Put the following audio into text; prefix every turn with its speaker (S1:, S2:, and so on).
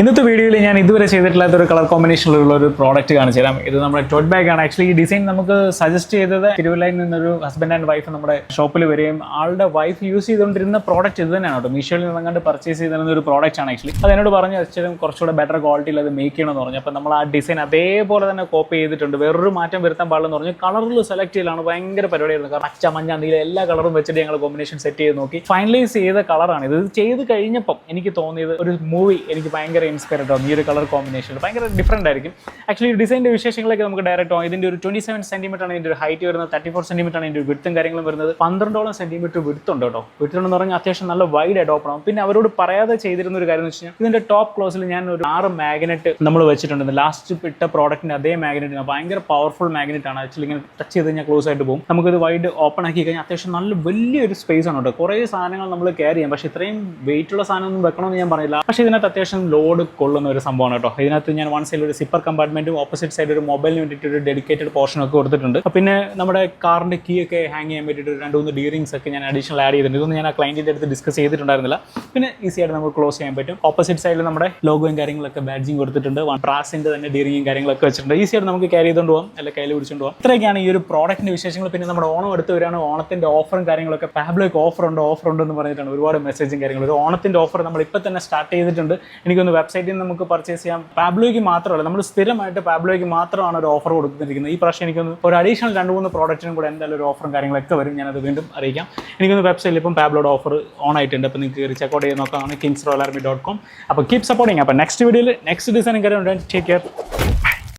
S1: ഇന്നത്തെ വീഡിയോയിൽ ഞാൻ ഇതുവരെ ചെയ്തിട്ടില്ലാത്ത ഒരു കളർ കോമ്പിനേഷനിലുള്ള ഒരു പ്രോഡക്റ്റ് കാണിച്ചു തരാം. ഇത് നമ്മുടെ ടോട്ട് ബാഗ് ആണ്. ആക്ച്വലി ഈ ഡിസൈൻ നമുക്ക് സജസ്റ്റ് ചെയ്തത് തിരുവല്ലയിൽ നിന്നൊരു ഹസ്ബൻഡ് ആൻഡ് വൈഫ് നമ്മുടെ ഷോപ്പിൽ വരികയും ആളുടെ വൈഫ് യൂസ് ചെയ്തുകൊണ്ടിരുന്ന പ്രോഡക്റ്റ് ഇത് തന്നെയാണ് കേട്ടോ. മീഷോയിൽ നിന്നങ്ങാണ്ട് പർച്ചേസ് ചെയ്തിരുന്ന ഒരു പ്രോഡക്റ്റ് ആണ്. ആക്ച്വലി അത് എന്നോട് പറഞ്ഞു അച്ഛനും കുറച്ചുകൂടെ ബെറ്റർ ക്വാളിറ്റിയിൽ അത് മേക്ക് ചെയ്യണമെന്ന് പറഞ്ഞു. അപ്പോൾ നമ്മൾ ആ ഡിസൈൻ അതേപോലെ തന്നെ കോപ്പി ചെയ്തിട്ടുണ്ട്. വേറൊരു മാറ്റം വരുത്താൻ പാടില്ലെന്ന് പറഞ്ഞു. കളറിൽ സെലക്ട് ചെയ്യലാണ് ഭയങ്കര പരിപാടിയായിരുന്നു. കാരണം പച്ച, മഞ്ഞ, നീല എല്ലാ കളറും വെച്ചിട്ട് ഞങ്ങൾ കോമ്പിനേഷൻ സെറ്റ് ചെയ്ത് നോക്കി. ഫൈനലൈസ് ചെയ്ത കളറാണ് ഇത്. ചെയ്ത് കഴിഞ്ഞപ്പം എനിക്ക് തോന്നിയത് ഒരു മൂവി എനിക്ക് ഭയങ്കര ഇൻസ്പയർഡ് ആവും. ഈ ഒരു കളർ കോമ്പിനേഷൻ ഭയങ്കര ഡിഫറൻ്റ് ആയിരിക്കും. ആക്ച്വലി ഡിസൈൻ്റെ വിശേഷങ്ങളൊക്കെ നമുക്ക് ഡയറക്റ്റ് ആവും. ഇതിൻ്റെ ഒരു 27 സെൻറ്റിമീറ്റർ ആണ് ഇതിൻ്റെ ഒരു ഹൈറ്റ് വരുന്നത്. 34 സെൻറ്റിമീറ്റർ ആണ് ഇതിൻ്റെ വിഡ്ത്തും കാര്യങ്ങളും വരുന്നത്. 12 സെൻറ്റിമീറ്റർ വിഡ്ത്തുണ്ട് കേട്ടോ. വിഡ്ത്തുണ്ടെന്ന് പറഞ്ഞാൽ അത്യാവശ്യം നല്ല വൈഡ് ആയിട്ട് ഓപ്പൺ ആവും. പിന്നെ അവരോട് പറയാതെ ചെയ്തിരുന്ന ഒരു കാര്യം എന്ന് വെച്ച് കഴിഞ്ഞാൽ ഇതിൻ്റെ ടോപ്പ് ക്ലോസിൽ ഞാൻ ഒരു 6 മാഗ്നറ്റ് നമ്മൾ വെച്ചിട്ടുണ്ട്. ലാസ്റ്റ് ഇട്ട പ്രോഡക്റ്റിൻ്റെ അതേ മാഗ്നറ്റ് ഭയങ്കര പവർഫുൾ മാഗ്നറ്റ് ആണ്. ആക്ച്വലി ഇങ്ങനെ ടച്ച് ചെയ്ത് കഴിഞ്ഞാൽ ക്ലോസ് ആയിട്ട് പോകും. നമുക്കിത് വൈഡ് ഓപ്പൺ ആക്കി കഴിഞ്ഞാൽ അത്യാവശ്യം നല്ല വലിയൊരു സ്പേസ് ആണ് കേട്ടോ. കുറേ സാധനങ്ങൾ നമ്മൾ ക്യാരി ചെയ്യാം. പക്ഷേ ഇത്രയും വെയിറ്റുള്ള സാധനം ഒന്നും വെക്കണമെന്ന് ഞാൻ പറയില്ല. പക്ഷേ ഇതിനകത്ത് അത്യാവശ്യം ലോഡ് കൊള്ളുന്ന ഒരു സംഭവമാണ് കേട്ടോ. ഇതിനകത്ത് ഞാൻ വൺ സൈഡിൽ ഒരു സിപ്പർ കമ്പാർട്ട്മെന്റും ഓപ്പോസിറ്റ് സൈഡ് ഒരു മൊബൈലിന് വേണ്ടിയിട്ട് ഒരു ഡെഡിക്കേറ്റഡ് പോർഷൻ ഒക്കെ കൊടുത്തിട്ടുണ്ട്. പിന്നെ നമ്മുടെ കാറിന്റെ കീ ഒക്കെ ഹാങ് ചെയ്യാൻ വേണ്ടിയിട്ട് 2-3 ഡീറിങ്സ് ഒക്കെ ഞാൻ അഡീഷണൽ ആഡ് ചെയ്തിട്ടുണ്ട്. ഇതൊന്നും ഞാൻ ആ ക്ലയന്റിന്റെ അടുത്ത് ഡിസ്കസ് ചെയ്തിട്ടുണ്ടായിരുന്നില്ല. പിന്നെ ഈസി ആയിട്ട് നമുക്ക് ക്ലോസ് ചെയ്യാൻ പറ്റും. ഓപ്പോസിറ്റ് സൈഡിൽ നമ്മുടെ ലോഗോയും കാര്യങ്ങളൊക്കെ ബാഡ്ജിങ് കൊടുത്തിട്ടുണ്ട്. ബ്രാസിന്റെ തന്നെ ഡീറിങ്ങും കാര്യങ്ങളൊക്കെ വെച്ചിട്ടുണ്ട്. ഈസി ആയിട്ട് നമുക്ക് ക്യാരി ചെയ്തുകൊണ്ട് പോകാം, അല്ലെ കയ്യിൽ പിടിച്ചുകൊണ്ട് പോകാം. ഇത്രയൊക്കെയാണ് ഈ ഒരു പ്രോഡക്റ്റിന്റെ വിശേഷങ്ങൾ. പിന്നെ നമ്മുടെ ഓണം അടുത്ത് വരികയാണ്. ഓണത്തിന്റെ ഓഫറും കാര്യങ്ങളൊക്കെ പാബ്ലോയ്ക്ക് ഓഫർ ഉണ്ട് എന്ന് പറഞ്ഞിട്ടാണ് ഒരുപാട് മെസ്സേജും കാര്യങ്ങളും. ഒരു ഓണത്തിന്റെ ഓഫർ നമ്മൾ ഇപ്പോൾ തന്നെ സ്റ്റാർട്ട് ചെയ്തിട്ടുണ്ട്. എനിക്കൊന്ന് വെബ്സൈറ്റിൽ നിന്ന് നമുക്ക് പർച്ചേസ് ചെയ്യാം. പാബ്ലോയ്ക്ക് മാത്രമല്ല, നമ്മൾ സ്ഥിരമായിട്ട് പാബ്ലോയ്ക്ക് മാത്രമാണ് ഒരു ഓഫർ കൊടുത്തിരിക്കുന്നത്. ഈ പ്രാവശ്യം എനിക്കൊന്ന് ഒരു അഡീഷണൽ 2-3 പ്രോഡക്റ്റിനും കൂടെ എന്തായാലും ഒരു ഓഫറും കാര്യങ്ങളൊക്കെ വരും. ഞാനത് വീണ്ടും അറിയിക്കാം. എനിക്കൊന്ന് വെബ്സൈറ്റിൽ ഇപ്പം പാബ്ലോയുടെ ഓഫർ ഓൺ ആയിട്ടുണ്ട്. അപ്പോൾ നിങ്ങൾക്ക് കയറി ചെക്കൗട്ട് ചെയ്ത് നോക്കാവുന്ന kingsroyalalarmy.com. അപ്പോൾ കീപ് സപ്പോർട്ടിങ്. അപ്പോൾ നെക്സ്റ്റ് വീഡിയോയിൽ നെക്സ്റ്റ് ഡിസൈനും കാര്യം ടേക്ക് കെയർ.